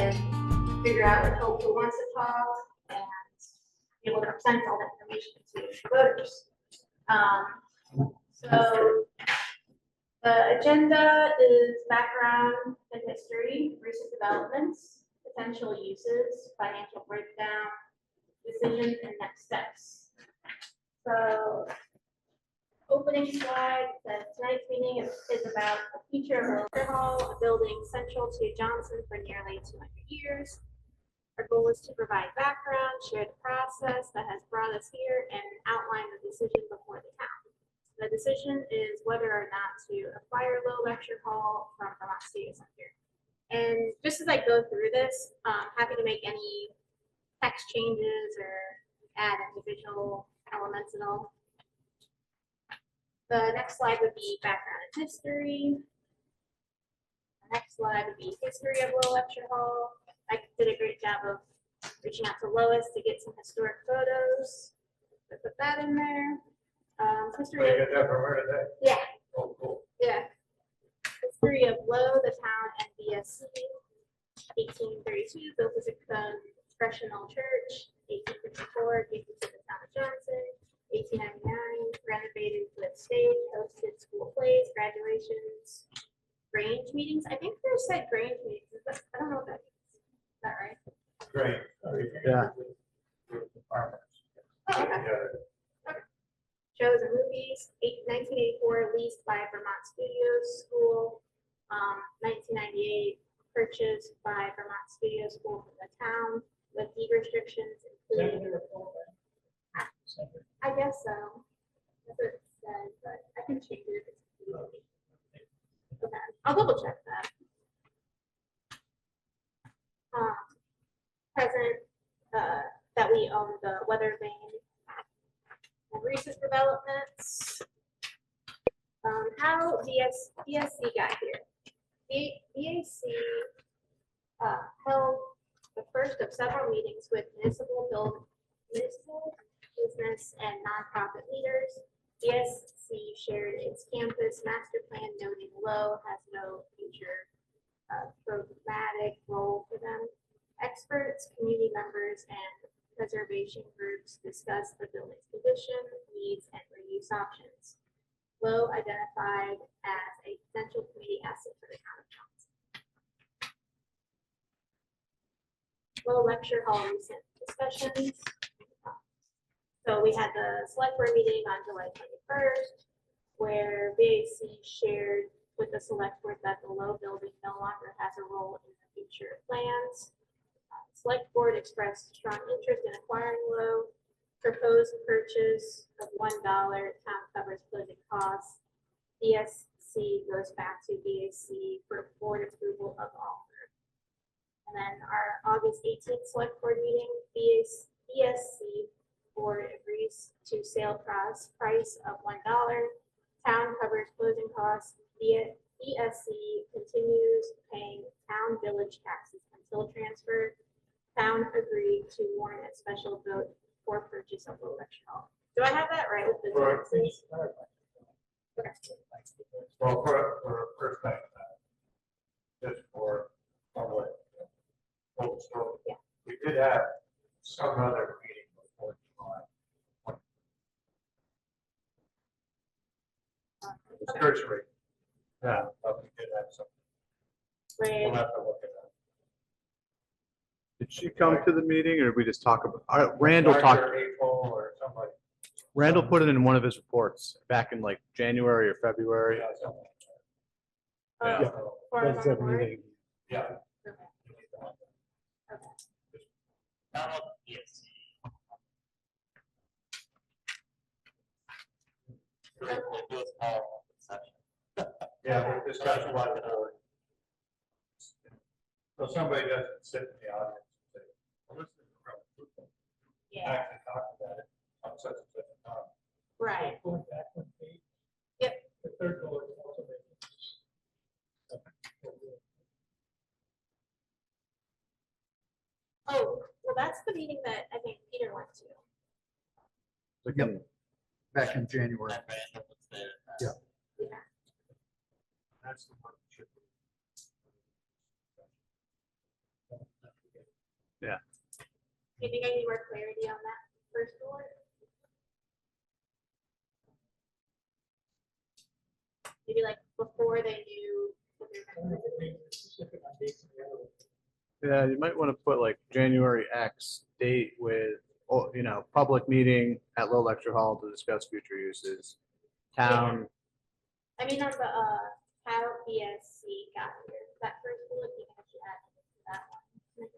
can figure out who wants to talk and be able to present all the information to voters. So the agenda is background and history, recent developments, potential uses, financial breakdown, decisions, and next steps. So opening slide says tonight's meeting is about the future of Wilshire Hall, a building central to Johnson for nearly 200 years. Our goal is to provide background, share the process that has brought us here, and outline the decision before the town. The decision is whether or not to acquire Low Lecture Hall from Vermont Studio Center. And just as I go through this, happy to make any text changes or add individual elements and all. The next slide would be background and history. The next slide would be history of Low Lecture Hall. I did a great job of reaching out to Lois to get some historic photos. I put that in there. History. You got that from her today? Yeah. Oh, cool. Yeah. History of Low, the town, and BSC. 1832, built as a congregational church. 1854, gifted to the town of Johnson. 1899, renovated with stage, hosted school plays, graduations, Grange meetings. I think they said Grange meetings. I don't know what that means. Is that right? Great. Yeah. Oh, okay. Shows and movies, 1984, leased by Vermont Studios School. 1998, purchased by Vermont Studios School from the town with deed restrictions including. I guess so. That's what it says, but I can change it if it's okay. I'll double check that. Present that we own the weather vane. And recent developments. How VSC got here. VAC held the first of several meetings with municipal business and nonprofit leaders. VSC shared its campus master plan, noting Low has no future programmatic role for them. Experts, community members, and preservation groups discussed the building's condition, needs, and reuse options. Low identified as a potential community asset for the town of Johnson. Low Lecture Hall recent discussions. So we had the select board meeting on July 21st, where VAC shared with the select board that the Low building no longer has a role in the future plans. Select board expressed strong interest in acquiring Low. Proposed purchase of $1, town covers closing costs. VSC goes back to VAC for board approval of offer. And then our August 18th select board meeting, VSC board agrees to sale price of $1. Town covers closing costs. VSC continues paying town village taxes until transferred. Town agreed to warn a special vote for purchase of Low Lecture Hall. Do I have that right with the taxes? Okay. Well, for first time, just for public. So Yeah. we did have some other meeting before July. It's cursory. Yeah, but we did have some. We'll have to look at that. Did she come to the meeting or did we just talk about, Randall talked, Dr. April or somebody. Randall put it in one of his reports back in like January or February. Yeah, something. Yeah. For That's that board? meeting. Yeah. Okay. Okay. Yeah, but discussion about the board. So somebody doesn't sit in the audience and say, well, this is a Yeah. actually talk about it on such and such a time. Right. Going back one page. Yep. The third bullet is also making. Oh, well, that's the meeting that I think Peter went to. Yep. Back in January. Yeah. Yeah. That's the one that should be. Yeah. Do you think I need more clarity on that first floor? Maybe like before they knew what they were gonna do. Being specific on dates and the other one. Yeah, you might want to put like January X date with, oh, you know, public meeting at Little Lecture Hall to discuss future uses. Town, I mean, on the, how PSC got here, that first bullet, you can actually add that one.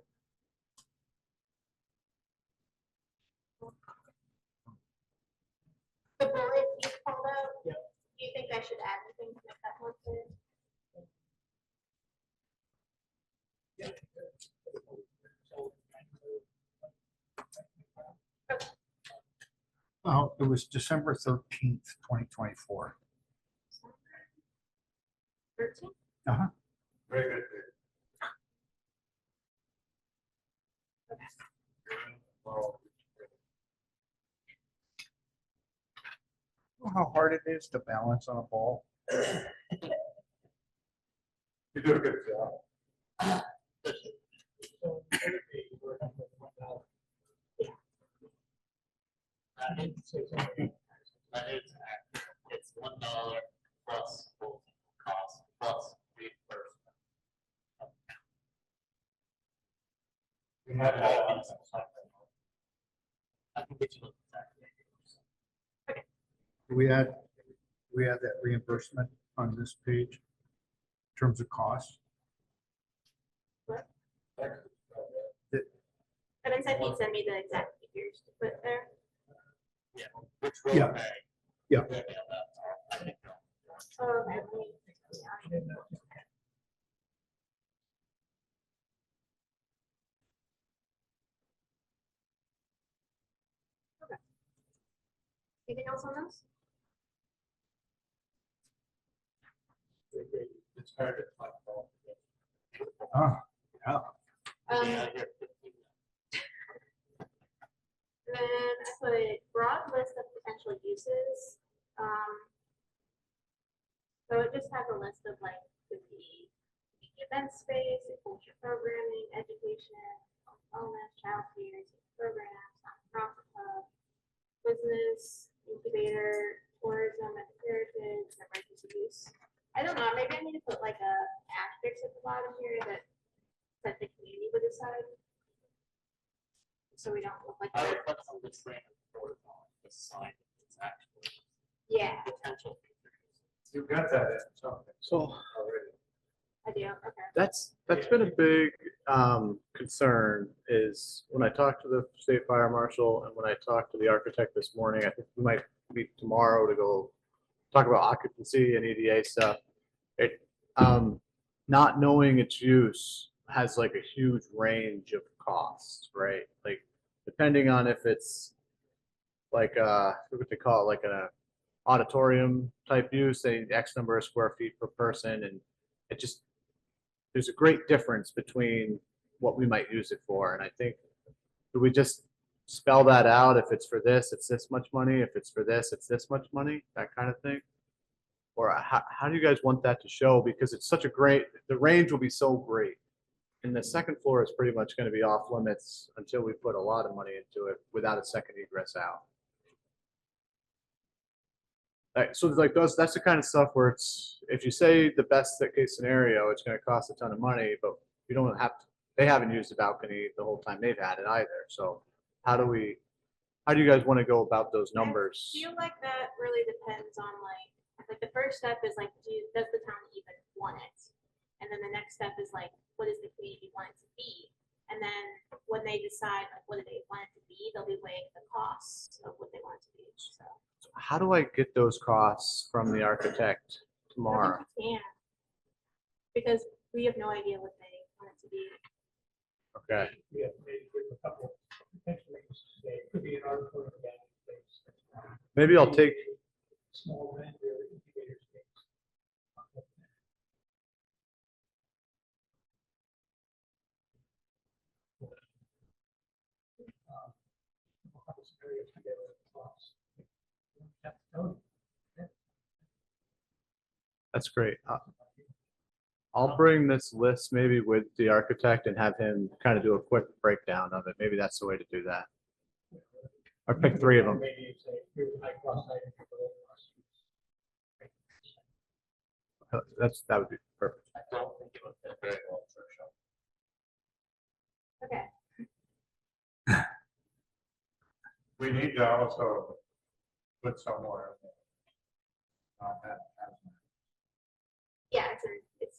The bullet you called out? Yeah. Do you think I should add anything to make that more clear? Oh, it was December 13th, 2024. 13? Very good. Know how hard it is to balance on a ball? You do a good job. So, Thursday, we're having $1. I didn't say something. That is accurate. It's $1 plus full cost plus reimbursement. We had that. I think we should look at that. We had that reimbursement on this page in terms of cost. What? And then said he'd send me the exact figures to put there. Yeah. Which road Yeah. may- Yeah. I think no. Oh, okay. Let me- yeah. Anything else on those? It's hard to find. Ah, yeah. Yeah, here, 15. Then I put a broad list of potential uses. So it just has a list of like, could be event space, culture programming, education, wellness, childcare, programs, nonprofit hub, business, incubator, tourism, and heritage, emergency use. I don't know, maybe I need to put like a asterisk at the bottom here that the community would decide. So we don't look like. I would put some good frame of protocol, the sign, it's actually Yeah, potential. You've got that in something so already. I do, okay. that's been a big concern is when I talked to the state fire marshal and when I talked to the architect this morning, I think we might meet tomorrow to go talk about occupancy and EDA stuff. It, not knowing its use has like a huge range of costs, right? Like depending on if it's like what they call it, like an auditorium type use, say X number of square feet per person, and it just there's a great difference between what we might use it for. And I think, do we just spell that out? If it's for this, it's this much money. If it's for this, it's this much money, that kind of thing. Or how do you guys want that to show? Because it's such a great, the range will be so great. And the second floor is pretty much going to be off limits until we put a lot of money into it without a second egress out. So like that's the kind of stuff where it's, if you say the best case scenario, it's going to cost a ton of money, but you don't have to, they haven't used the balcony the whole time they've had it either. So how do you guys want to go about those numbers? I feel like that really depends on like the first step is like, does the town even want it? And then the next step is like, what does the community want it to be? And then when they decide like what do they want it to be, they'll be weighing the costs of what they want it to be. So How do I get those costs from the architect I tomorrow? don't think we can, because we have no idea what they want it to be. Okay. We have maybe a couple, potentially, it could be an article of that space. Maybe I'll take, Small vendor incubator space. A couple scenarios together, plus. That's totally. that's great. I'll bring this list maybe with the architect and have him kind of do a quick breakdown of it. Maybe that's the way to do that. Or pick 3 of them. Maybe you say, here's high cost items, for low cost. That would be perfect. I don't think it would fit very well for a show. Okay, We need to also put somewhere. yeah, it's.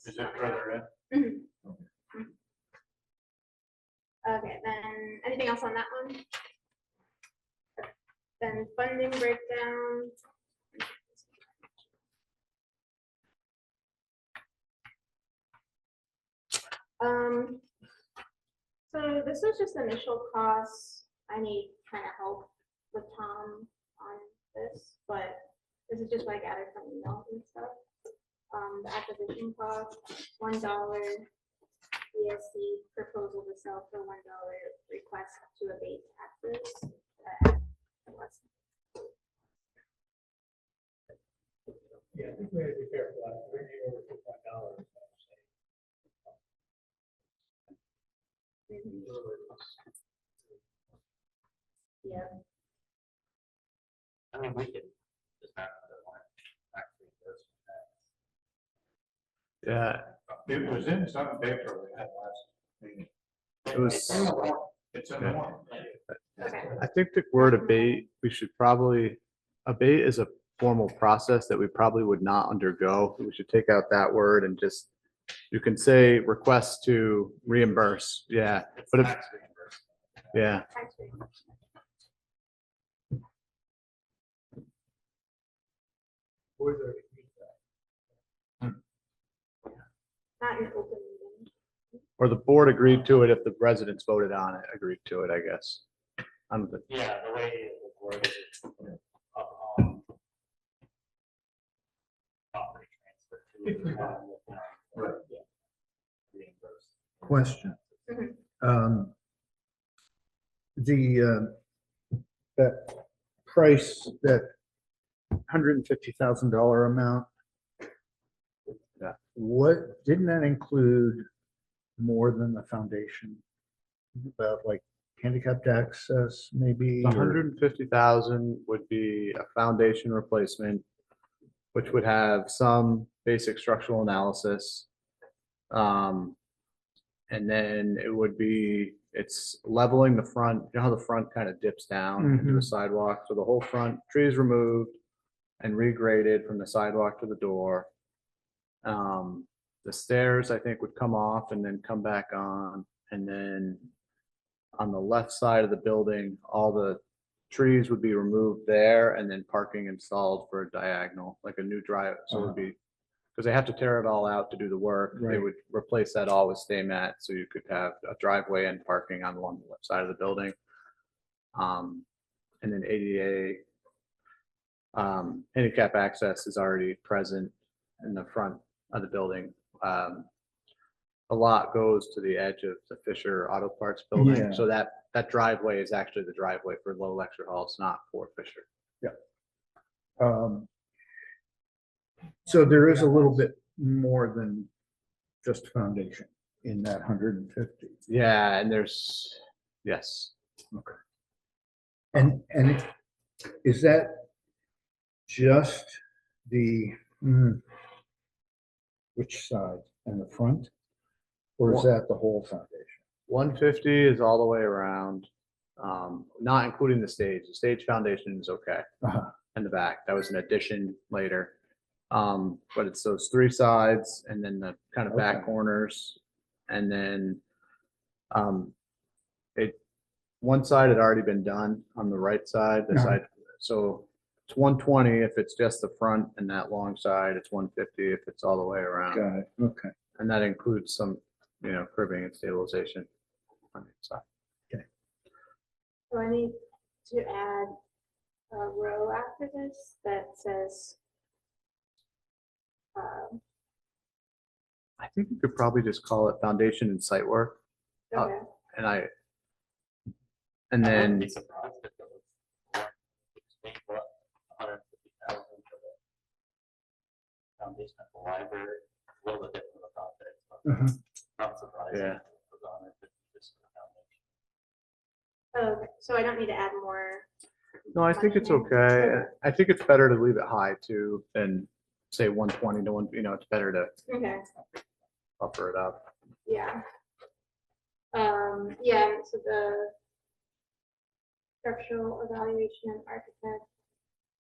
Is it further in? Mhm. Okay, then, anything else on that one? Then funding breakdown. So this was just initial costs. I need kind of help with Tom on this, but this is just what I gathered from emails and stuff. The acquisition cost, $1 ESC proposal to sell for $1, request to abate taxes. Yeah, I think we have to be careful. We're over $55. Yeah, I mean, we could just have the one actually goes. Yeah, It was in some paper we had last meeting. it was. It's in the warrant. okay. I think the word abate, we should probably, abate is a formal process that we probably would not undergo. We should take out that word and just, you can say request to reimburse. Yeah, but if, Tax reimbursement. yeah, Tax reimbursement. Boys are. Not an open meeting. or the board agreed to it if the residents voted on it, agreed to it, I guess. Yeah, the way it was worded, it's up on property transfer to. Right. Yeah. Reimbursed. Question. Mhm. That price, that $150,000 amount. Yeah. What, didn't that include more than the foundation? About like handicapped access, maybe? The or- 150,000 would be a foundation replacement, which would have some basic structural analysis. And then it would be, it's leveling the front, you know how the front kind of dips down into the Mhm. sidewalk? So the whole front, trees removed and regraded from the sidewalk to the door. The stairs, I think, would come off and then come back on. And then on the left side of the building, all the trees would be removed there and then parking installed for a diagonal, like a new drive. So it would be, because they have to tear it all out to do the work. They Right. would replace that all with stay mat, so you could have a driveway and parking on along the left side of the building. And then ADA, handicap access is already present in the front of the building. A lot goes to the edge of the Fisher Auto Parts building, Yeah. so that driveway is actually the driveway for Low Lecture Hall. It's not for Fisher. So there is a little bit more than just foundation in that 150. Yeah, and there's, yes. And is that just the, which side, and the front? Or is that the whole foundation? 150 is all the way around, not including the stage. The stage foundation is okay. Uh-huh. In the back. That was an addition later. But it's those 3 sides and then the kind of back Okay. corners. And then one side had already been done on the right side, the Uh-huh. side. So it's 120 if it's just the front and that long side. It's 150 if it's all the way around. Got it, okay. And that includes some, cribbing and stabilization on the inside. So I need to add a row after this that says, I think you could probably just call it foundation and site work. okay, And I wouldn't then, be surprised if it was more, explain what 150,000 for the foundation of the library. a little bit different about that. Mhm. Not surprising. Yeah. it was on it, but just for the foundation. Okay, so I don't need to add more. No, I think it's okay. I think it's better to leave it high too than say 120 to one, it's better to Okay, buffer it up. yeah. Yeah, so the structural evaluation and architect.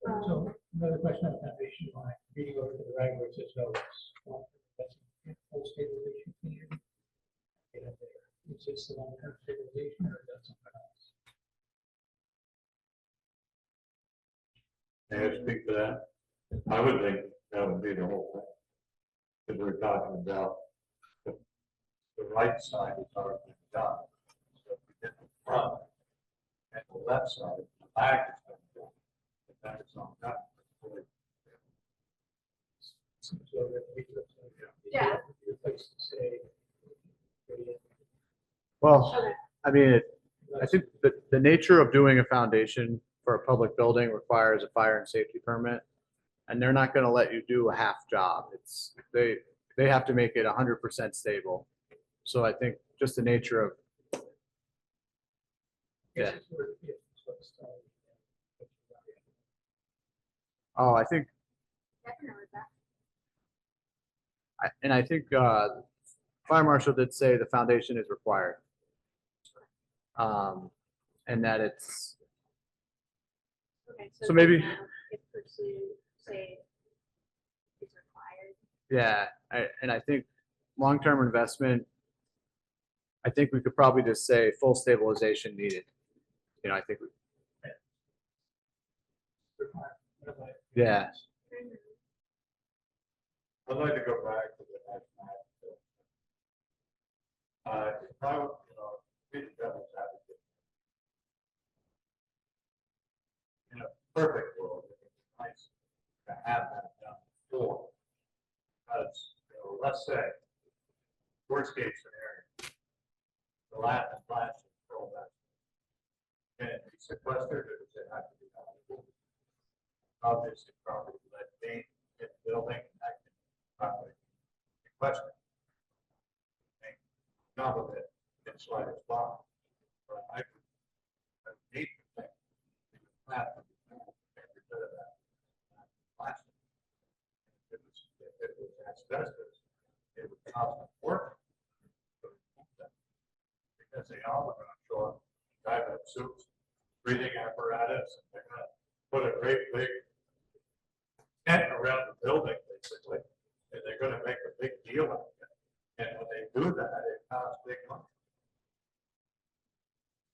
So another question on foundation line, reading over to the right where it says no, it's full stabilization community. Is this the long-term stabilization or is that something else? May I speak to that? I would think that would be the whole thing. Because we're talking about the right side is already been done. So if we did the front and the left side, the back is been done. But that is not done. So that we could, Yeah. Replace to say. Well, Okay, I mean, I think the nature of doing a foundation for a public building requires a fire and safety permit. And they're not gonna let you do a half job. They have to make it 100% stable. So I think just the nature of, Yeah. oh, I think, I can know that. and I think fire marshal did say the foundation is required. And that it's, Okay, So maybe- now if pursued, say, is required. yeah, and I think long-term investment, I think we could probably just say full stabilization needed. I think, yeah, Mhm. I'd like to go back to the next map. If I would, be the devil's advocate. In a perfect world, it would be nice to have that done before. Because, let's say, worst case scenario, the last and last control that. Can it be sequestered or does it have to be done? Obviously, probably let me get the building and that can probably be questioned. None of it can slide its bottom. But I need to think. We would have to be get rid of that. Plastic. If it was asbestos, it would cost them work. Because they all are gonna show up, dive up suits, breathing apparatus, and they're gonna put a great big tent around the building, basically, and they're gonna make a big deal out of it. And when they do that, it costs big money.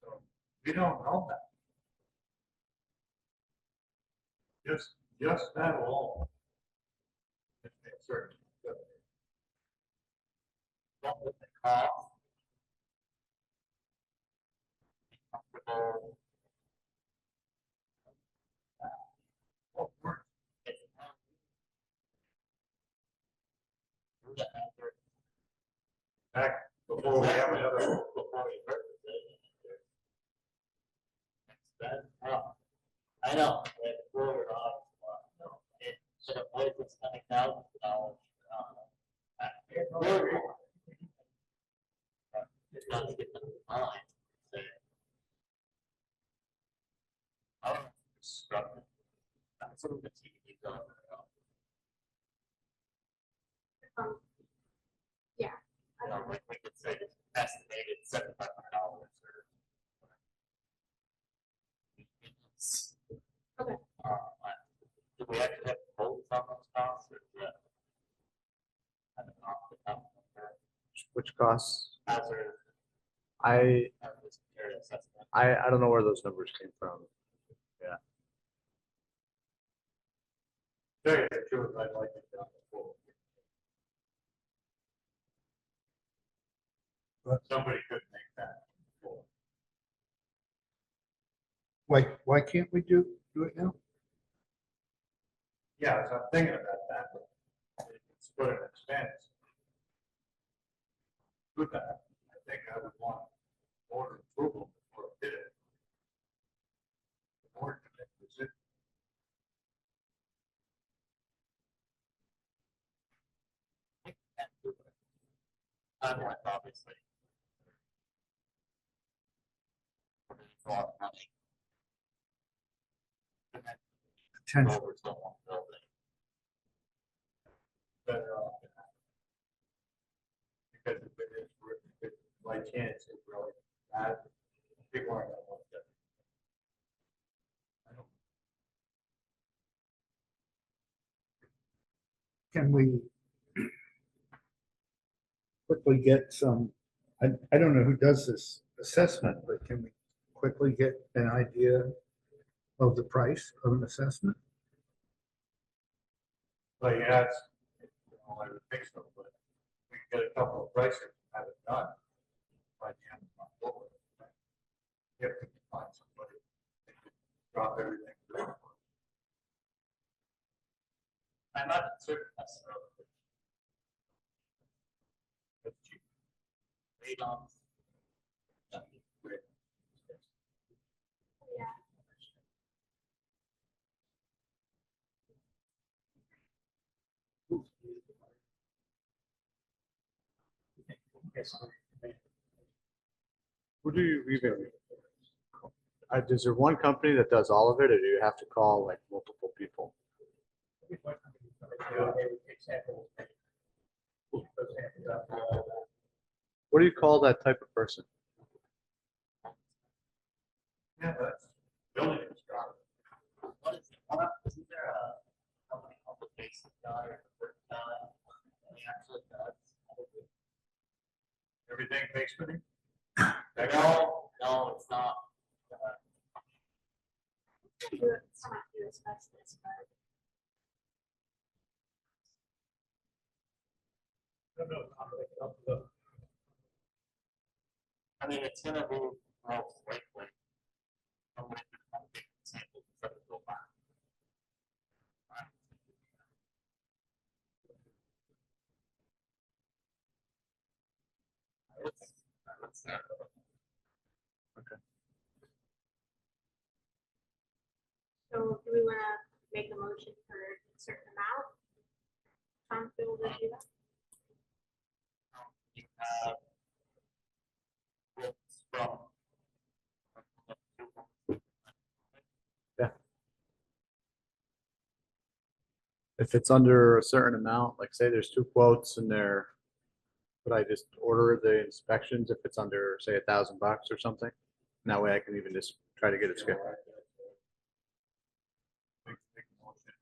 So we don't know that. Just that alone. It makes certain. What would the cost? Comfortable. Well, we're- It's not- The hazard Back before we have another. before we purchase it. That's tough. I know, like, we're on, it should avoid this $20,000. It does get them in line. So, I don't know, construction. That's some of the TV done. Yeah. I You don't know, know. like we could say it's estimated $7,500 or. Okay. Do we actually have quotes on those costs or is that? I don't know, off the top of my head. which costs, Hazard, I area assessment. I don't know where those numbers came from. Tell you the truth, I'd like it done before. But somebody could make that before. Why can't we do it now? Yeah, so I'm thinking about that, but it's put an expense. With that, I think I would want board approval before I did it. The board can make the decision. Timeline, obviously. It's a lot of money. And then Potential. developers don't want to build it. Better off than that. Because if it is, if by chance it's really bad, people aren't gonna want that. I don't. Can we quickly get some, I don't know who does this assessment, but can we quickly get an idea of the price of an assessment? But yeah, it's, I would think so, but we can get a couple of prices, and have it done by the end of October. If we can find somebody, that can drop everything. I'm not certain that's That's cheap. radon. Yeah. Yes. Who do you even, is there one company that does all of it, or do you have to call like multiple people? They would take samples. Those samples out. What do you call that type of person? Yeah, that's building construction. What is it? Isn't there a company called the Basic Guy or the Work Guy? And he actually does. Everything makes money. No, it's not. It's not do asbestos, but I don't know how they come up with I mean, it's gonna be most likely. Somebody could come take samples instead of go back. Let's start. so do we want to make a motion for a certain amount? Tom, Phil, would you do that? You have quotes from. If it's under a certain amount, like say there's two quotes and they're, could I just order the inspections if it's under, say, $1,000 or something? And that way I can even just try to get it scheduled. Make a motion.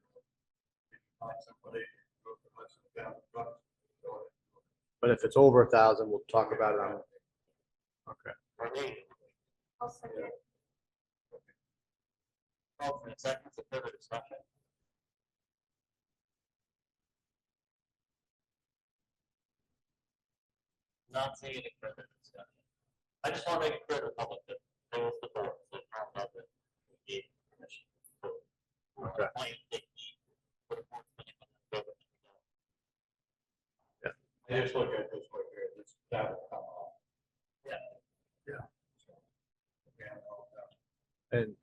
Find somebody, go for less than $1,000. But if it's over 1,000, we'll talk about it on. Okay. Or maybe. I'll send it. Oh, for a second, it's a further discussion. Not seeing any further discussion. I just want to make it clear to the public that there was the board, so Tom doesn't give permission. Okay. I just look at this right here, this, that will come off. Yeah. Yeah. Yeah, all that. And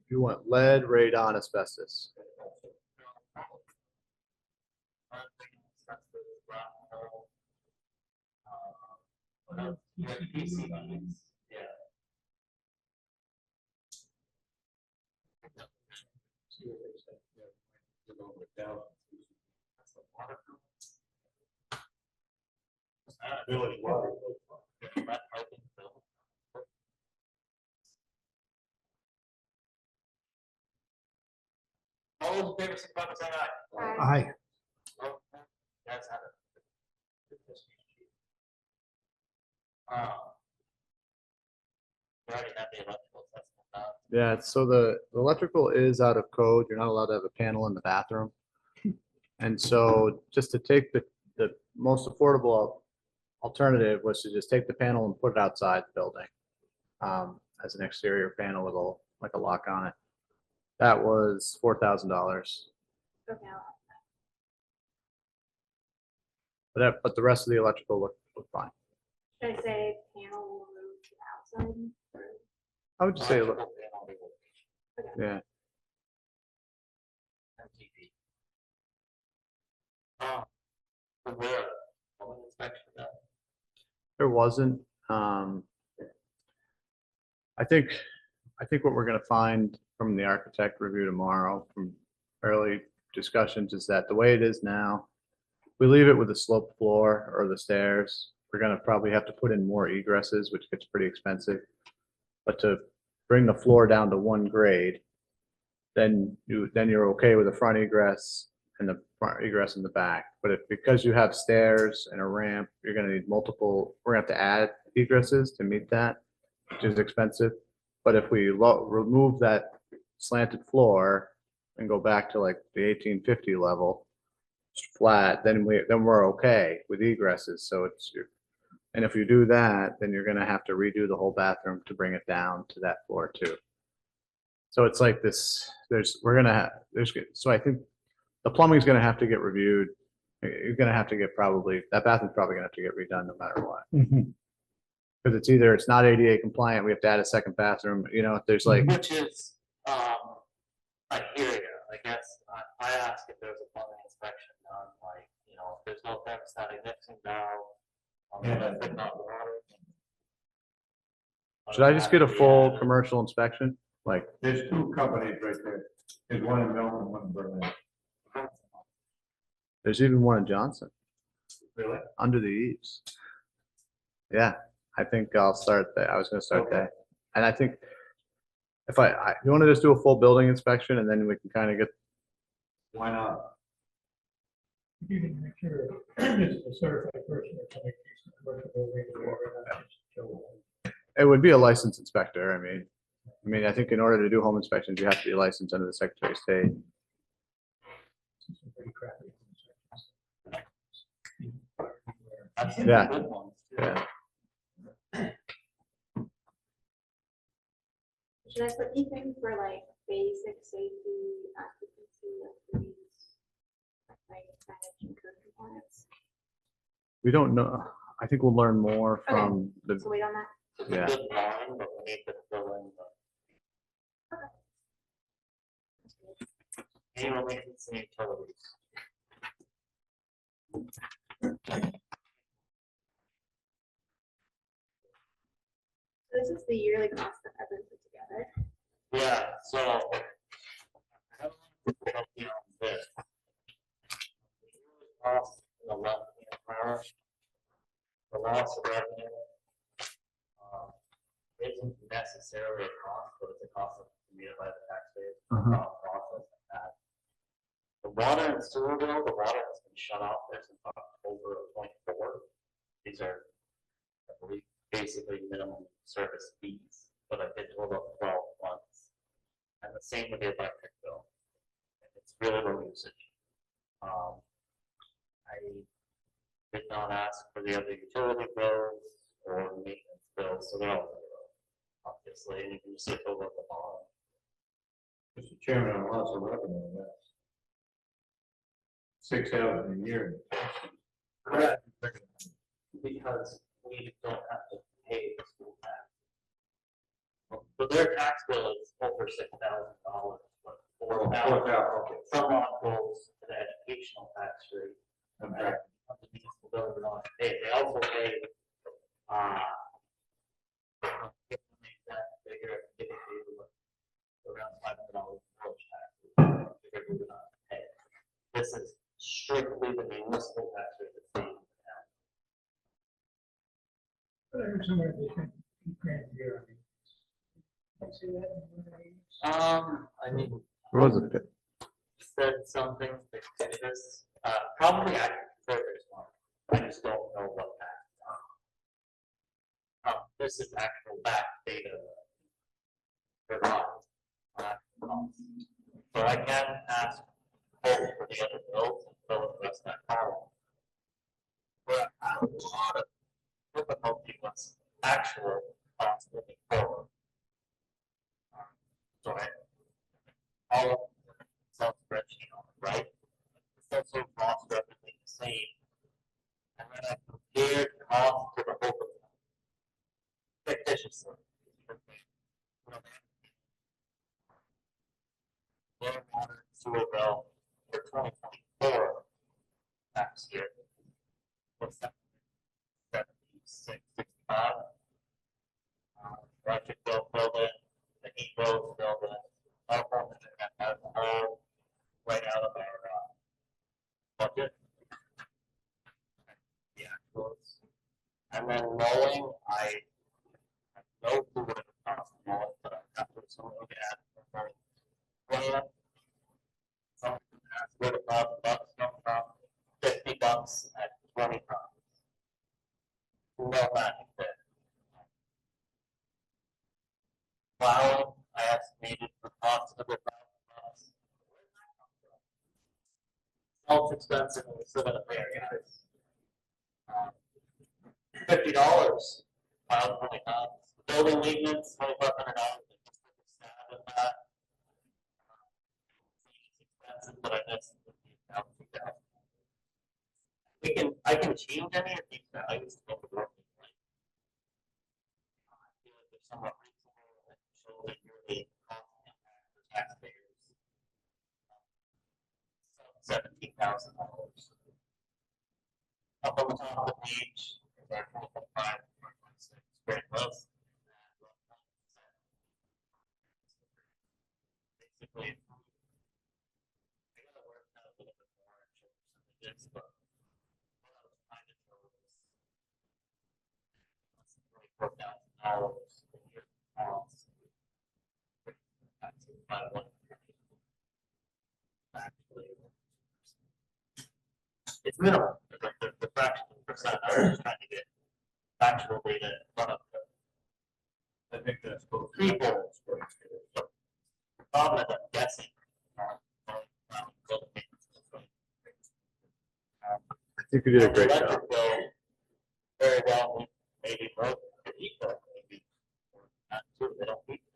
you want lead, radon, asbestos. Yeah. See what they say. Yeah, get over $1,000. Village water. All those in favor, signify by saying aye. Aye. That's how it. We already have the electrical assessment. Yeah, so the electrical is out of code. You're not allowed to have a panel in the bathroom. And so just to take the most affordable alternative was to just take the panel and put it outside the building as an exterior panel with like a lock on it. That was $4,000. Okay, I'll- But the rest of the electrical looked fine. should I say panel will move to the outside? or- I would just say, look, Okay. yeah, MTV. Where inspection done? There wasn't. I think what we're gonna find from the architect review tomorrow, from early discussions, is that the way it is now, we leave it with the sloped floor or the stairs, we're gonna probably have to put in more egresses, which gets pretty expensive. But to bring the floor down to one grade, then you're okay with the front egress and the front egress in the back. But because you have stairs and a ramp, you're gonna need multiple, we're gonna have to add egresses to meet that, which is expensive. But if we remove that slanted floor and go back to like the 1850 level, flat, then we're okay with egresses. So and if you do that, then you're gonna have to redo the whole bathroom to bring it down to that floor too. So it's like this, so I think the plumbing's gonna have to get reviewed. You're gonna have to get that bathroom's probably gonna have to get redone no matter what. Because it's not ADA compliant, we have to add a second bathroom, there's like, Which is, I hear you, I guess, I asked if there was a plumbing inspection done, like, if there's no thermostatic mixing valve, if not water. should I just get a full commercial inspection? Like, There's two companies right there. There's one in Milton and one in Berlin. there's even one in Johnson, Really? under the eaves. Yeah, I think I'll start there. I was gonna start there. And I think if you wanna just do a full building inspection and then we can kind of get, Why not? You can make sure this is a certified person or somebody keeps the commercial building or whatever. not just Joe. it would be a licensed inspector. I mean, I think in order to do home inspections, you have to be licensed under the Secretary of State. Some pretty crappy inspections. I've seen Yeah. some good ones, too. Yeah. Should I put anything for like basic safety, occupancy of these, like managing code compliance? We don't know. I think we'll learn more from So wait on that. It's a Yeah. good line, but we need to fill in the annual maintenance and utilities. This is the yearly cost that Evan put together. Yeah, so. I don't know if help you on this. The yearly cost in the left-hand column, the loss of revenue, isn't necessarily a cost, but it's a cost that's committed by the taxpayers. Process and that. The water and sewer bill, the water has been shut off there since October of 24. These are, I believe, basically minimum service fees, but I've been told about 12 months. And the same with the electric bill. It's really low usage. I did not ask for the other utility bills or maintenance bills, so they're all zero, obviously, and you can just see over at the bottom. Mr. Chairman, on lots of revenue, that's 6 hours a year. Correct. Because we don't have to pay the school tax. But their tax bill is over $6,000, but Okay. some of it goes to the educational tax rate. Okay. Of the municipal bill we don't have to pay. They also pay, if we make that bigger, they pay around $500 village tax. Figure we would not pay. This is strictly the municipal tax rate that's being passed. But I heard somewhere they think $2,000 a year. I see that in one of these. I mean, what was it? said something that did this. Probably I can consider this one. I just don't know what that. This is actual back data. Vermont. So I can ask both for the other bills and fill in the rest of that column. But I have a lot of difficulty with actual costs moving forward. So all of Excel spreadsheet on the right, it's also cost revenue the same. And then I compared cost to the whole of them. Fictitiously. Their water and sewer bill for 2024 tax year was those. And then mowing, I have no clue what it costs to mow it, but I have to assume it'll be at $20. Some ask what $1,000, some from $50 at 20 pounds. No magic there. Plowing, I estimated the cost of $1,000. Salt expensive and we still gotta pay our guys. $50, plow 20 pounds. Building maintenance, $2,500. Expensive, but I guess I can change any of these values to make it work. I feel like they're somewhat reasonable and show that you're the cost impact for taxpayers. $17,000. Up on the top of the page, is our 4.5, 4.6, very close. Basically, I gotta work out a little bit more and show percentages, but what I was trying to show was $24,000 a year cost. That's about what actually. It's minimal, it's like the fraction of percent. I was just trying to get factual data in front of the I think that's both. people. Problem is, I'm guessing. I think you did a great job. Electric bill, very well, maybe both, equal, maybe, or not two, they don't equal.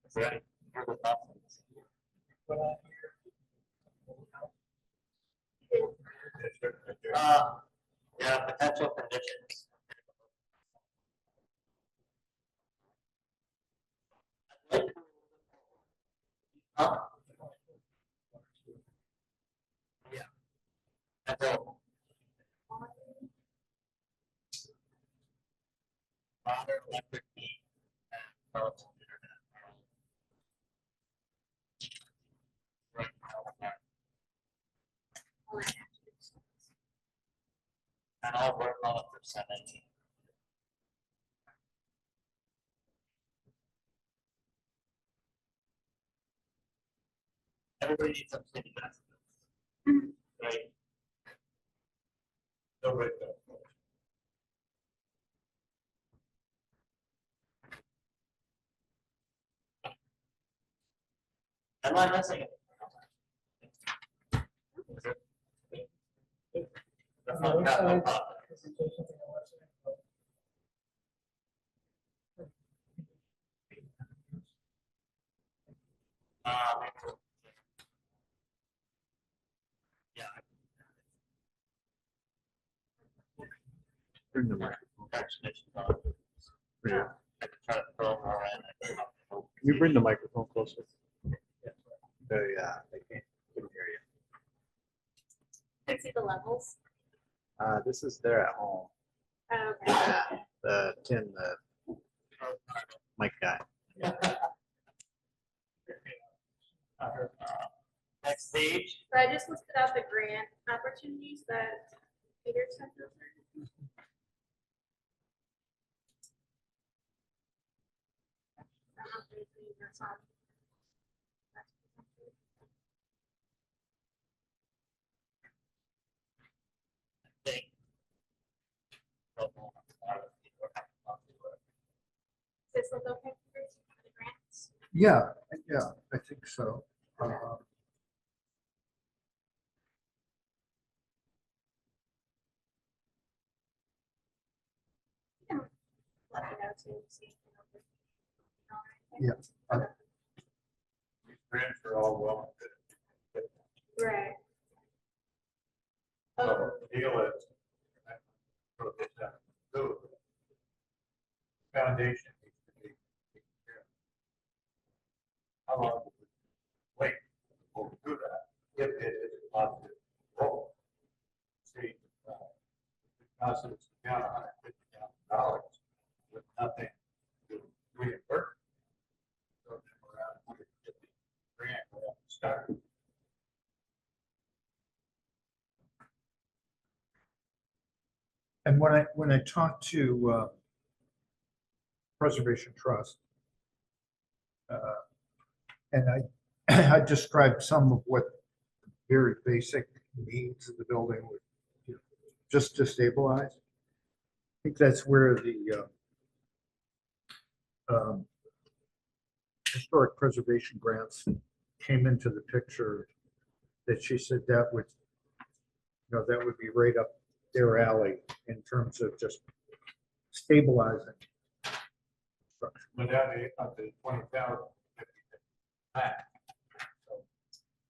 Is there any further thoughts on this? Yeah, potential conditions. Huh? Yeah. That's all. Water, electric, heat, and telephone internet. Right now, and I'll work on a percentage. Everybody needs some city estimates, right? No, right there. Am I missing it? That's not capital project. Yeah. Bring the microphone. Calculations on it. Yeah. I could try to throw more in. Can you bring the microphone closer? Oh, yeah, I can't hear you. Can see the levels. This is there at home. Oh, okay. The Tim, the mic guy. Next stage. So I just listed out the grant opportunities that Peter sent over. Thing. Does this look okay for you for the grants? Yeah, I think so. Let me know too, see if Yeah. These grants are all well. and good. Right. So the deal is, for this, foundation needs to be taken care of. How long will we wait before we do that? If it is a positive role. See, because it's down $150,000 with nothing to reimburse. So then we're at 150 grand, we have to start. And when I talked to Preservation Trust, and I described some of what very basic needs of the building would, you know, just to stabilize. I think that's where the historic preservation grants came into the picture, that she said that would, you know, that would be right up their alley in terms of just stabilizing structure. Would that be up to 20,000?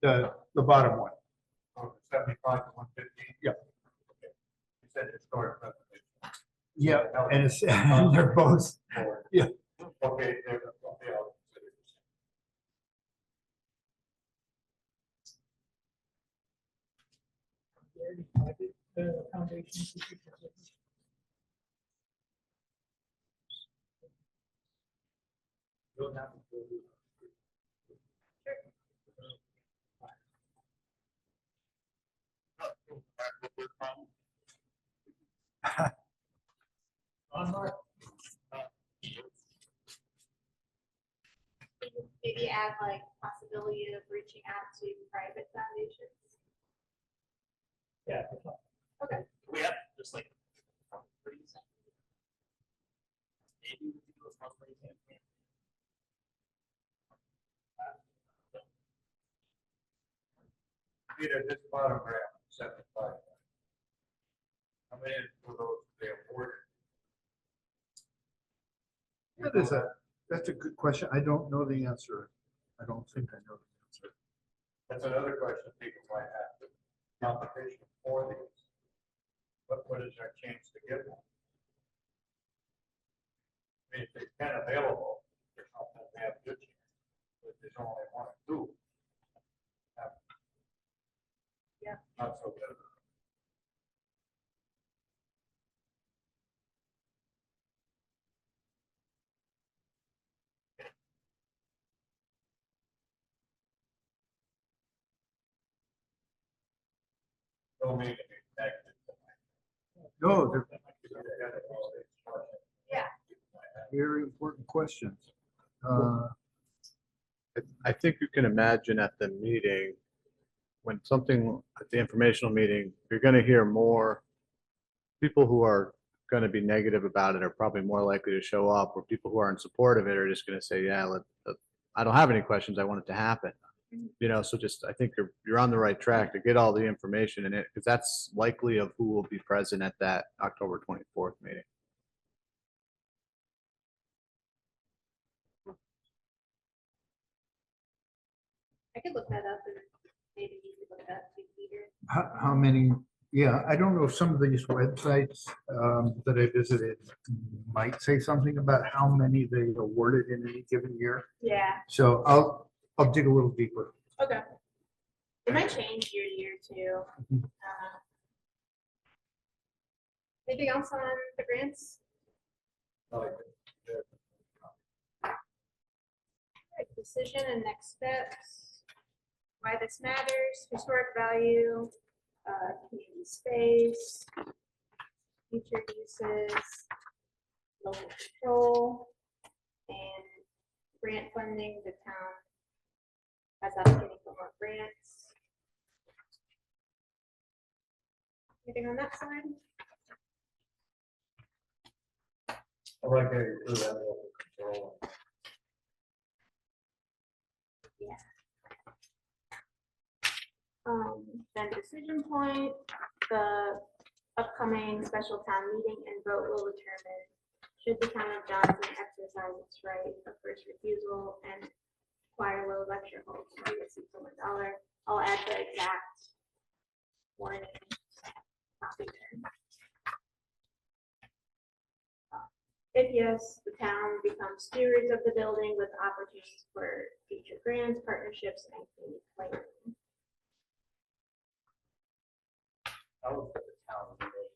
The bottom one. 75 to 115? Yeah. Okay. You said historic preservation. Yeah, and it's, and they're both, yeah. Okay, they're, okay, I'll consider this. The foundation. Maybe add like possibility of reaching out to private foundations. Yeah. Okay. We have just like fundraising. Maybe we could do a fundraising campaign. Peter, this bottom graph, 75. How many of those they awarded? That's a good question. I don't know the answer. I don't think I know the answer. That's another question people might have. The competition for these. What is our chance to get one? I mean, if they're 10 available, there's something we have a good chance. But there's only one or two. Yeah. Not so good. Don't mean to be negative. No, they're Yeah. very important questions. I think you can imagine at the meeting, when something, at the informational meeting, you're gonna hear more people who are gonna be negative about it are probably more likely to show up, or people who are in support of it are just gonna say, yeah, I don't have any questions, I want it to happen. You know, so just, I think you're on the right track to get all the information in it, because that's likely of who will be present at that October 24th meeting. I could look that up and maybe you could look that up too, Peter. How many, yeah, I don't know if some of these websites that I visited might say something about how many they awarded in any given year. Yeah, So I'll dig a little deeper. okay. It might change year to year too. Mhm. Anything else on the grants? Like, Right, decision and next steps. Why this matters, historic value, community space, future uses, local control, and grant funding. The town has advocating for more grants. Anything on that side? I like how you threw that local control. Then decision point, the upcoming special town meeting and vote will determine should the town of Johnson exercise its right of first refusal and acquire low lecture halls for $1. I'll add the exact warning copy there. If yes, the town becomes stewards of the building with opportunities for future grants, partnerships, and community planning. I would put the town meeting.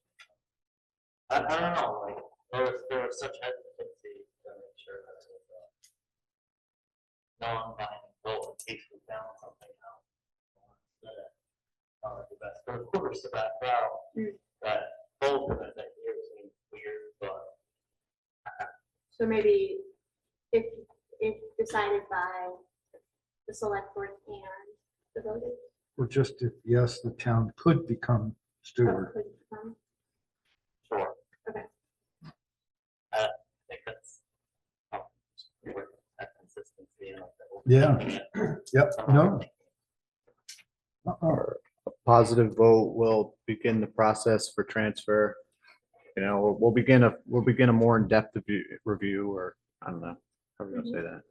I don't know, like, there was such hesitancy to make sure that it was a non-binding vote in case we found something else. The best, but of course, the background, that both of it, that you're So maybe if decided by the select board and the voters. Or just if, yes, the town could become steward. could become- Sure. Okay. I think that's. That consistency. And Yeah. Yep, no. A positive vote will begin the process for transfer. You know, we'll begin a more in-depth review, or I don't know, how are we gonna say that?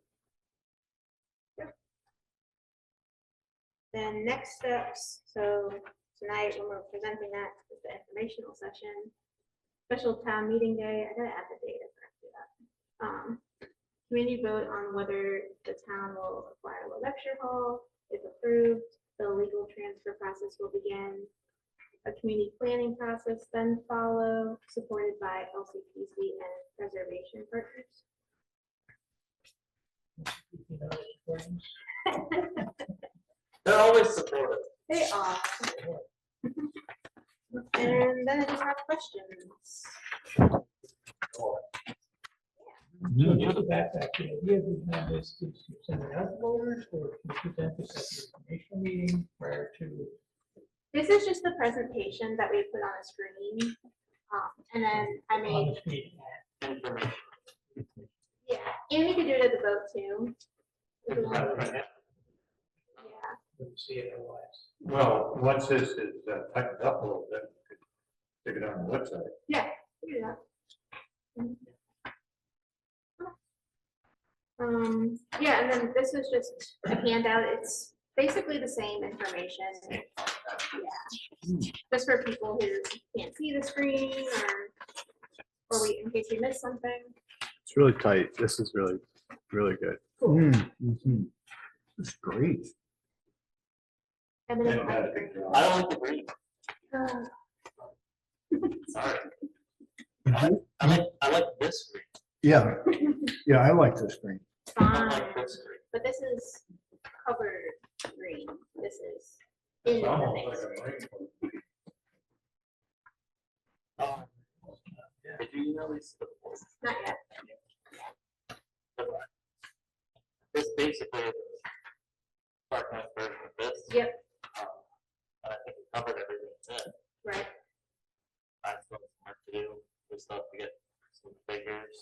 Then next steps, so tonight when we're presenting that is the informational session. Special town meeting day, I gotta add the date for that. Community vote on whether the town will acquire the lecture hall. If approved, the legal transfer process will begin. A community planning process then follow, supported by LCPC and preservation partners. You know, it's important. They're always supportive. They are. And then I just have questions. So just to backtrack, the idea behind this is to send it out to voters or to present this at the informational meeting prior to. This is just the presentation that we put on the screen. And then I On made, the screen. Information. yeah, and we could do it at the vote too. If we wanted to. Yeah, We'll see it otherwise. Well, once this is tightened up a little bit, we could stick it on the website. yeah, we can do that. Yeah, and then this is just a handout. It's basically the same information. Yeah. Just for people who can't see the screen or we, in case we missed something. It's really tight. This is really, really good. Cool. That's great. And then And, I agree. I don't like the green. Sorry. I like this green. Yeah, yeah, I like this screen. I don't Fine, like this green. but this is covered green. This is in It's the almost mix. like a rainbow. Did you email these to the board? Not yet. This basically is a Dartmouth version of this. Yep, And I think we covered everything in. right. I still have some work to do. We still have to get some figures.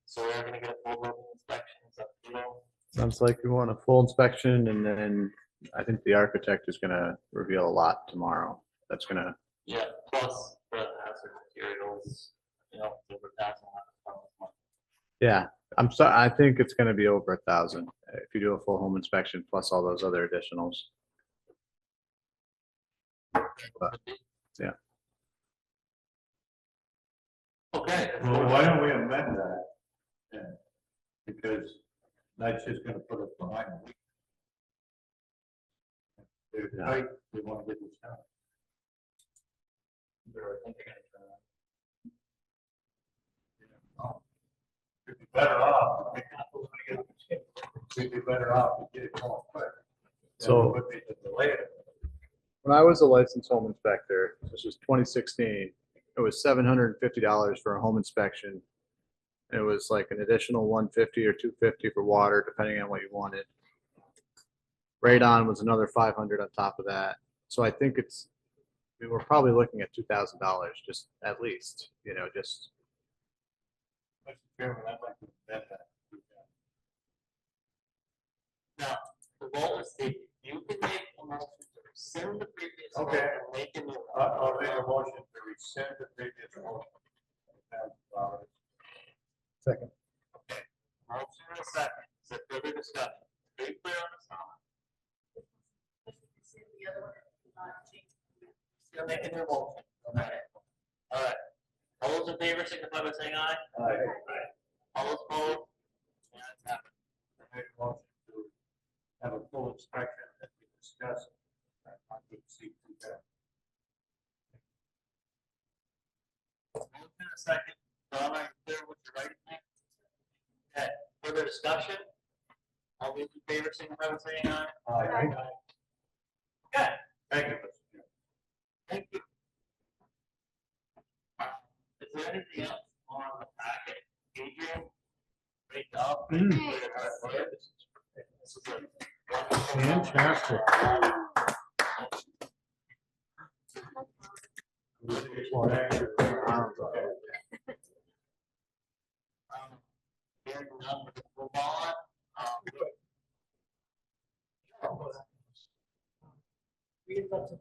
So we're gonna get a full level inspection, is that, you know? Sounds like we want a full inspection, and then I think the architect is gonna reveal a lot tomorrow. That's gonna, Yeah, plus the hazard materials, you know, over $1,000. yeah, I think it's gonna be over 1,000 if you do a full home inspection plus all those other additionals. But, yeah. Okay. Well, why don't we amend that? Yeah. Because that's just gonna put us behind a week. They're Yeah. tight, we want to get this done. I think they're gonna turn around. We'd be better off, we'd be better off to get it going quick. So- Would be to delay it. When I was a licensed home inspector, this was 2016, it was $750 for a home inspection. It was like an additional 150 or 250 for water, depending on what you wanted. Radon was another 500 on top of that. So I think we were probably looking at $2,000, just at least, you know, just, Mr. Chairman, I'd like to amend that. Now, the goal is that you can make a motion to rescind the previous. vote Okay. and make a new one. I'll make a motion to rescind the previous motion. Second. Motion and a second. Is there further discussion? Are you clear on this now? You're making your motion. Okay. All right. All those in favor signify by saying aye. Aye. All those opposed? Yeah, it's happened. I make a motion to have a full inspection that we discussed. On the C2. Motion and a second. Don, are you clear what you're writing there? Okay. Further discussion? All those in favor signify by saying aye. Aye. Okay. Thank you, Mr. Chairman. Thank you. Is there anything else on the packet Adrian, great job. Thanks. This is a wonderful. Fantastic. Hearing none, we'll move on. We had lots of.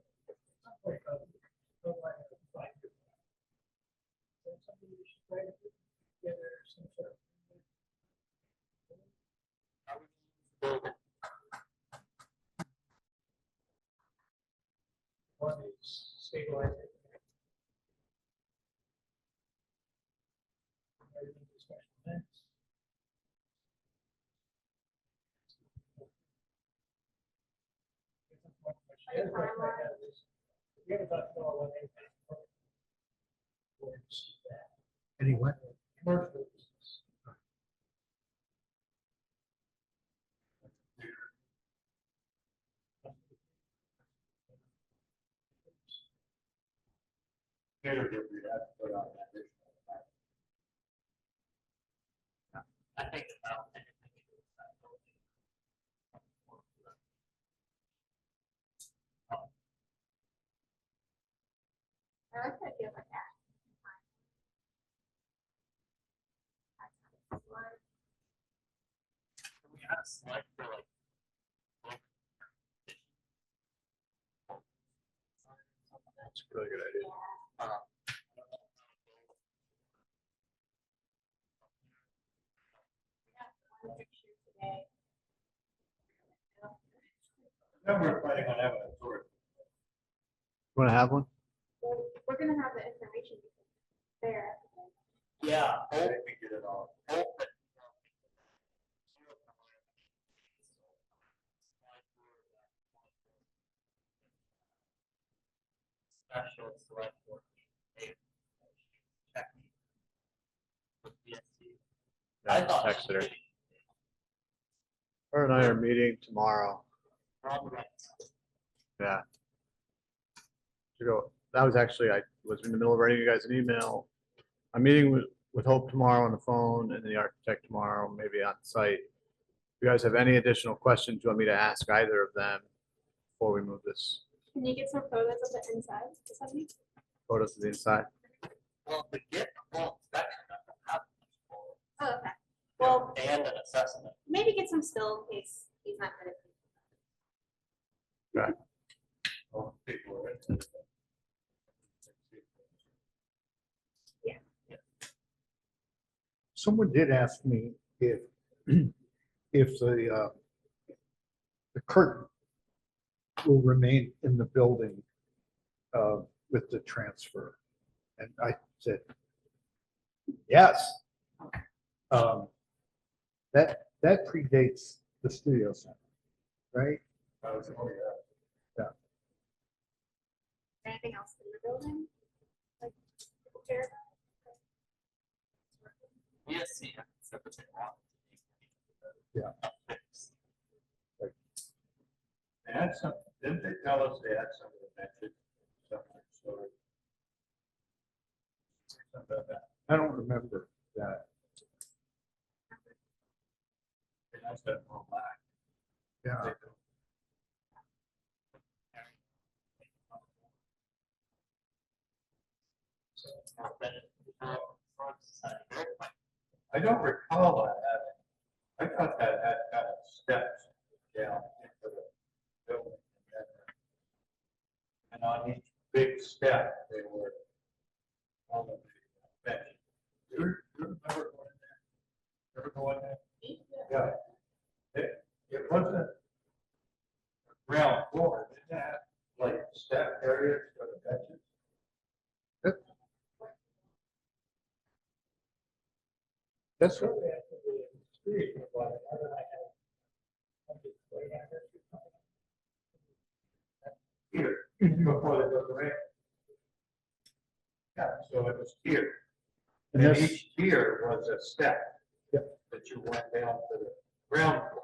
Something we should try to put together, some sort of. One is stabilizing. Everything is special events. We haven't talked about what anything. Anyway, Commercial business. Peter, did we have to put on that additional tax? I think about anything. I like that you have like that. We had a select for like. That's a really good idea. One picture today. Then we're planning on having a tour. Want to have one? Well, we're gonna have the information there. Yeah. I think we get it all. Special select board. Check. With BSC. I Yeah, thought. texted her. Her and I are meeting tomorrow. Right. Yeah. To go, that was actually, I was in the middle of writing you guys an email. I'm meeting with Hope tomorrow on the phone and the architect tomorrow, maybe on site. If you guys have any additional questions you want me to ask either of them before we move this Can you get some photos of the inside? Does that mean? photos to the inside? Well, to get the full inspection, I have Oh, okay. Well, and an assessment. maybe get some still in case he's not good at it. All people are interested. someone did ask me if the curtain will remain in the building with the transfer. And I said, yes. That predates the studio center, right? Anything else in the building? Like, people care BSC said that they want. Yeah. They had some, didn't they tell us they had some of the benches, something, so. Something about that. I don't remember that. They must have gone back. Yeah. I don't recall that having, I thought that had kind of steps down into the building. And on each big step, they were on the bench. Do you remember going there? Ever going there? Yeah. It wasn't ground floor, it didn't have like step areas for the benches. That's what, Here, before they go to rain. Yeah, so it was here. and And that's, each tier was a step. Yep. That you went down to the ground floor.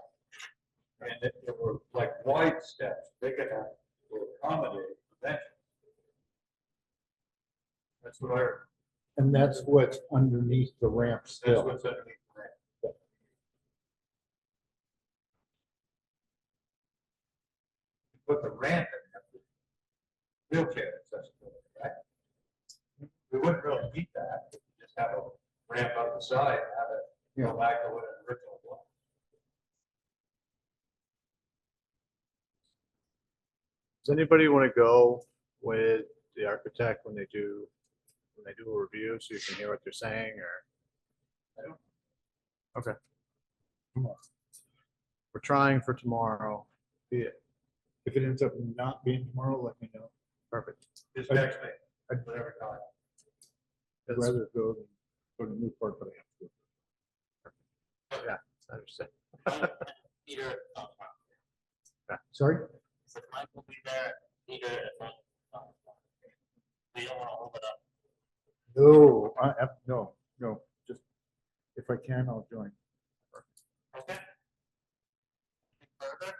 And there were like wide steps, big enough to accommodate the bench. That's what I, And that's what's underneath the ramp That's still. what's underneath the ramp. Put the ramp in, wheelchair accessibility, right? We wouldn't really need that, just have a ramp up the side, and have it go back to what it originally was. Does anybody want to go with the architect when they do a review so you can hear what they're saying, or? Okay. Tomorrow. We're trying for tomorrow. Yeah. If it ends up not being tomorrow, let me know. Perfect. Just text me, whatever time. I'd rather go to Newport, but I have to. Yeah, I understand. Peter, Sorry? so Mike will be there, Peter, we don't wanna hold it up. No, no, just if I can, I'll join. Okay. Further?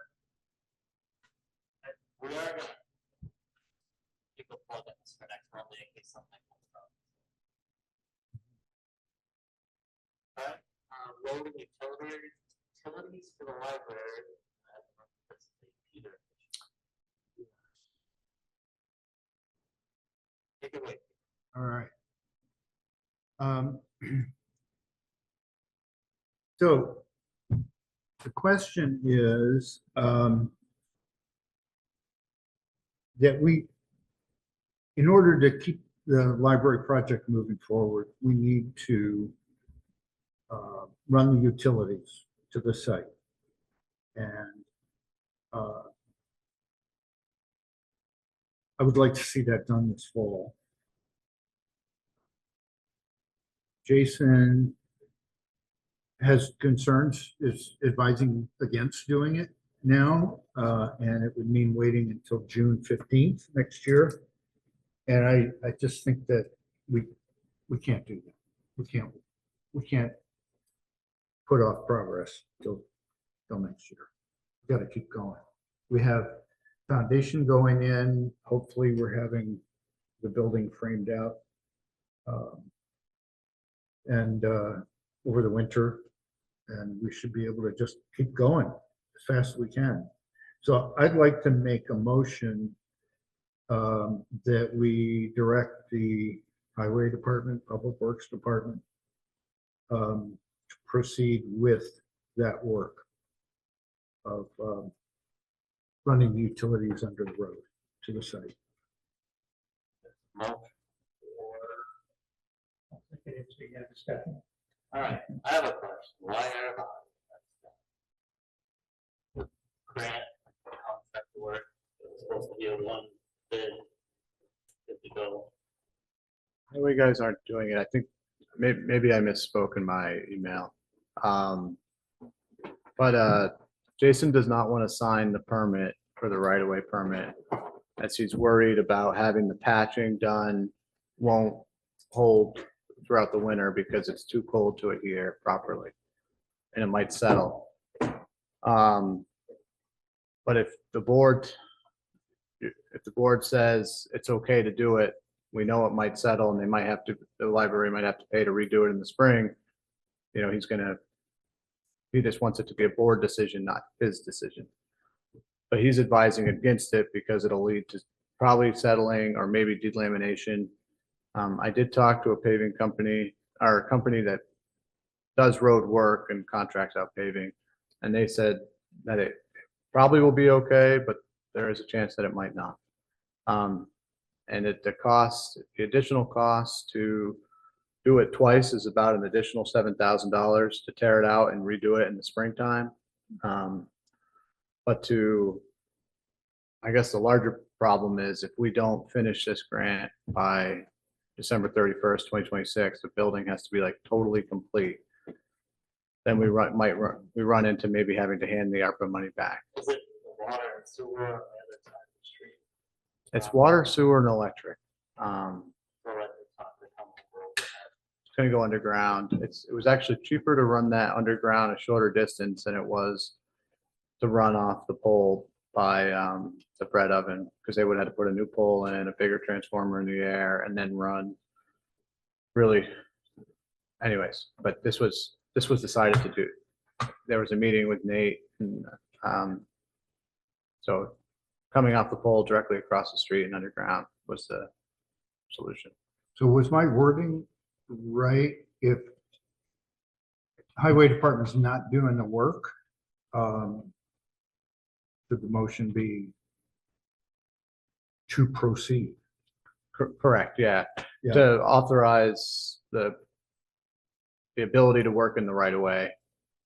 We are gonna keep a plug in this for next Monday in case something comes up. Alright, road and utilities for the library. Peter. Take it away. All right. So the question is that in order to keep the library project moving forward, we need to run the utilities to the site. And I would like to see that done this fall. Jason has concerns, is advising against doing it now, and it would mean waiting until June 15th next year. And I just think that we can't do that. We can't put off progress till next year. We got to keep going. We have foundation going in. Hopefully we're having the building framed out. And over the winter, and we should be able to just keep going as fast as we can. So I'd like to make a motion that we direct the Highway Department, Public Works Department to proceed with that work of running utilities under the road to the site. All right, I have a question. Why are the grant contract work supposed to be a one bid? Good to go. Highway guys aren't doing it. I think maybe I misspoke in my email. But Jason does not want to sign the permit for the right-of-way permit, as he's worried about having the patching done won't hold throughout the winter because it's too cold to adhere properly, and it might settle. But if the board says it's okay to do it, we know it might settle, and the library might have to pay to redo it in the spring. You know, he just wants it to be a board decision, not his decision. But he's advising against it because it'll lead to probably settling or maybe delamination. I did talk to a paving company, or a company that does road work and contracts out paving, and they said that it probably will be okay, but there is a chance that it might not. And the additional cost to do it twice is about an additional $7,000 to tear it out and redo it in the springtime. But I guess the larger problem is if we don't finish this grant by December 31st, 2026, the building has to be like totally complete. Then we run into maybe having to hand the ARPA money back. Is it water and sewer on the other side of the street? It's water, sewer, and electric. So at the top, they come over overhead. It's gonna go underground. It was actually cheaper to run that underground a shorter distance than it was to run off the pole by the bread oven, because they would have to put a new pole in, a bigger transformer in the air, and then run really, anyways, but this was decided to do. There was a meeting with Nate and, so coming off the pole directly across the street and underground was the solution. So was my wording right? If highway department's not doing the work, should the motion be to proceed? Correct, yeah. Yeah. To authorize the ability to work in the right of way,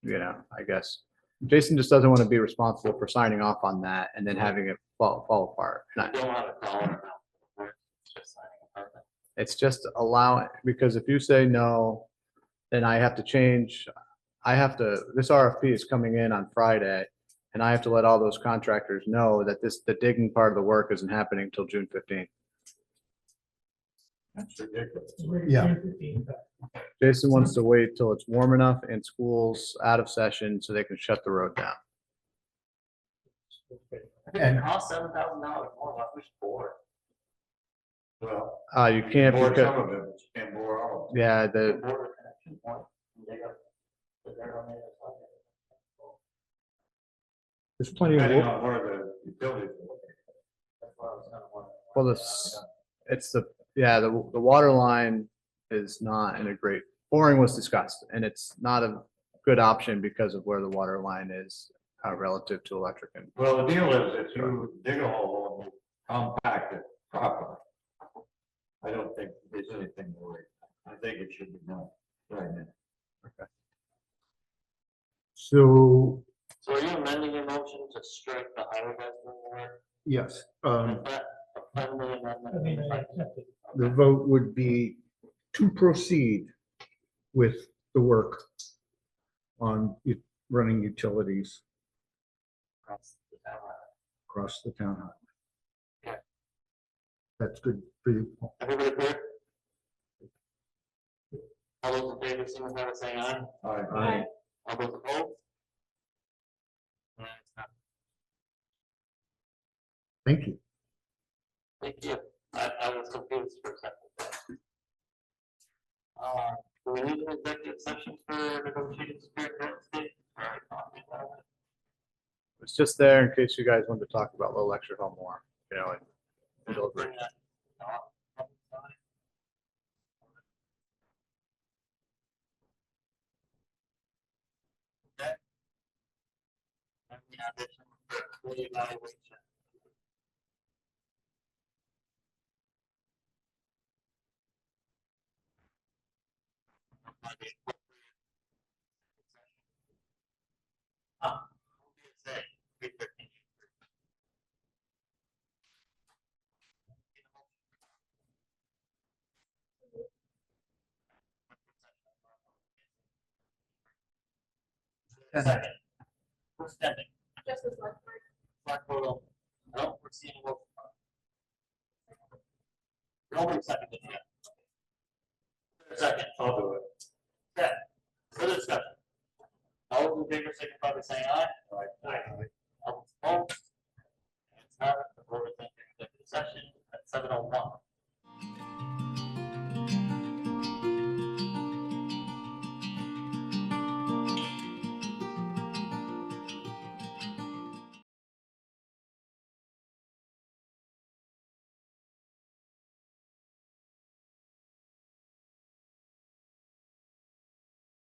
you know, I guess. Jason just doesn't want to be responsible for signing off on that and then having it fall apart. You don't have a dollar amount. It's just signing a permit. It's just allowing, because if you say no, then I have to change. This RFP is coming in on Friday, and I have to let all those contractors know that the digging part of the work isn't happening until June 15th. That's ridiculous. Yeah. Jason wants to wait till it's warm enough and school's out of session so they can shut the road down. And- It costs $7,000 more, why we board? Well. You can't Bore because, some of it, but you can't bore all of it. yeah, The border connection point, and they got, they're on the other side. there's plenty of, Depending wo- on where the utilities are located. That's why I was kind of wondering. well, the water line is not in a great, boring was discussed, and it's not a good option because of where the water line is relative to electric. And Well, the deal is if you dig a hole and you compact it properly, I don't think there's anything to worry. I think it should be done right now. So, So are you amending your motion to strike the highway guys from the work? yes, Is that a friendly amendment? I mean, I accept it. the vote would be to proceed with the work on running utilities Across the town line. across the town. Yeah. That's good for you. Everybody clear? All those in favor, signify by saying aye. All right. Aye. All those opposed? Ayes have it. Thank you. Thank you. I was confused for a second. Do we need an executive session for negotiating security real estate? it's just there in case you guys wanted to talk about Little Lecture Hall more, you know, and deliberate. Okay. And the addition for the evaluation. Second. Who's standing? Just as much. Select board, I don't foresee any vote. Nobody seconded yet. Second. I'll do it. Okay, further discussion. All those in favor, signify by saying aye. Aye. All opposed? It's not, the board is in executive session at 7:01.